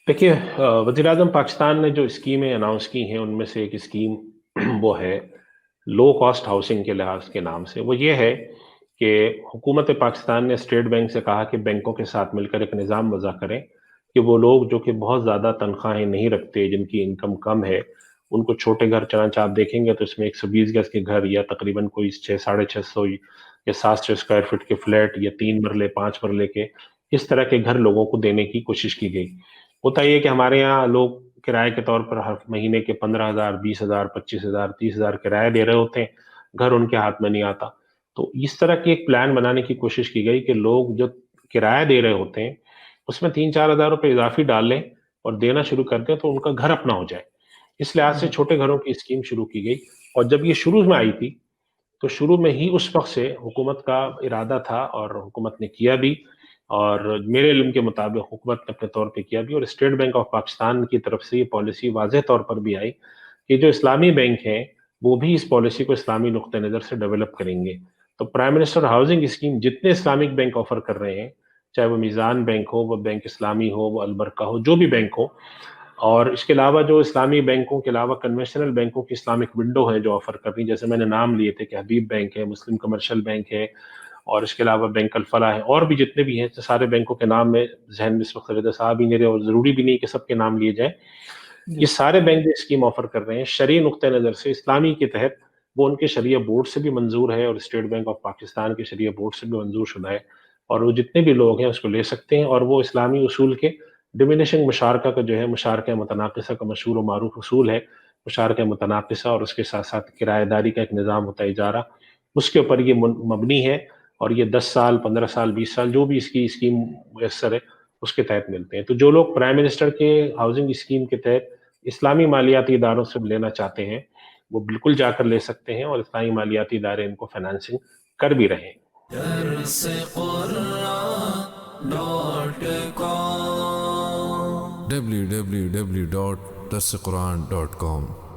देखिए, वज़ीर-ए-आज़म पाकिस्तान ने जो स्कीमें अनाउंस की हैं, उनमें से एक स्कीम वो है लो कॉस्ट हाउसिंग के लिहाज के नाम से। वो ये है कि हुकूमत पाकिस्तान ने स्टेट बैंक से कहा कि बैंकों के साथ मिलकर एक निज़ाम वज़ा करें कि वो लोग जो कि बहुत ज़्यादा तनख्वाहें नहीं रखते, जिनकी इनकम कम है, उनको छोटे घर, चनांचे आप देखेंगे तो इसमें 120 गज़ के घर या तकरीबन कोई 6 साढ़े 600 या 700 स्क्वायर फीट के फ्लैट या 3 मरले, 5 मरले के, इस तरह के घर लोगों को देने की कोशिश की गई। होता ये है कि हमारे यहाँ लोग किराए के तौर पर हर महीने के 15,000, 20,000, 25,000, 30,000 किराया दे रहे होते हैं, घर उनके हाथ में नहीं आता। तो इस तरह की एक प्लान बनाने की कोशिश की गई कि लोग जो किराया दे रहे होते हैं, उसमें 3-4 हज़ार रुपए इज़ाफ़ी डाल लें और देना शुरू कर दें तो उनका घर अपना हो जाए। इस लिहाज से जी। छोटे घरों की स्कीम शुरू की गई और जब ये शुरू में आई थी, तो शुरू में ही उस वक़्त से हुकूमत का इरादा था और हुकूमत ने किया भी और मेरे इल्म के मुताबिक हुकूमत ने अपने तौर पे किया भी और स्टेट बैंक ऑफ पाकिस्तान की तरफ से ये पॉलिसी वाज़ेह तौर पर भी आई कि जो इस्लामी बैंक हैं, वो भी इस पॉलिसी को इस्लामी नुक्ते नज़र से डेवलप करेंगे। तो प्राइम मिनिस्टर हाउसिंग स्कीम जितने इस्लामिक बैंक ऑफ़र कर रहे हैं, चाहे वो मीज़ान बैंक हो, वो बैंक इस्लामी हो, वो अलबरका हो, जो भी बैंक हो, और इसके अलावा जो इस्लामी बैंकों के अलावा कन्वेंशनल बैंकों की इस्लामिक विंडो है जो ऑफ़र कर रही है, जैसे मैंने नाम लिए थे कि हबीब बैंक है, मुस्लिम कमर्शियल बैंक है और इसके अलावा बैंक अल-फलाह है और भी जितने भी हैं, तो सारे बैंकों के नाम में ज़हन में इस वक़्त रज़ा आ भी नहीं रहे और ज़रूरी भी नहीं कि सबके नाम लिए जाएँ। ये जी। सारे बैंक जो स्कीम ऑफ़र कर रहे हैं, शरई नुक्ते नज़र से इस्लामी के तहत वो उनके शरिया बोर्ड से भी मंज़ूर है और स्टेट बैंक ऑफ पाकिस्तान के शरिया बोर्ड से भी मंज़ूर शुदा है और वो जितने भी लोग हैं उसको ले सकते हैं और वो इस्लामी उसूल के डिमिनिशिंग मुशारका का जो है मुशारका मुतनाक़िसा का मशहूर और मारूफ़ उसूल है, मुशारका मुतनाक़िसा और उसके साथ-साथ किराएदारी का एक निज़ाम होता है इजारा, उसके ऊपर ये मबनी है और ये 10 साल, 15 साल, 20 साल जो भी इसकी स्कीम मुयस्सर है, उसके तहत मिलते हैं। तो जो लोग प्राइम मिनिस्टर के हाउसिंग स्कीम के तहत इस्लामी मालियाती इदारों से लेना चाहते हैं, वो बिल्कुल जाकर ले सकते हैं और इस्लामी मालियाती इदारे इनको फाइनेंसिंग कर भी रहे हैं। www.darsequran.com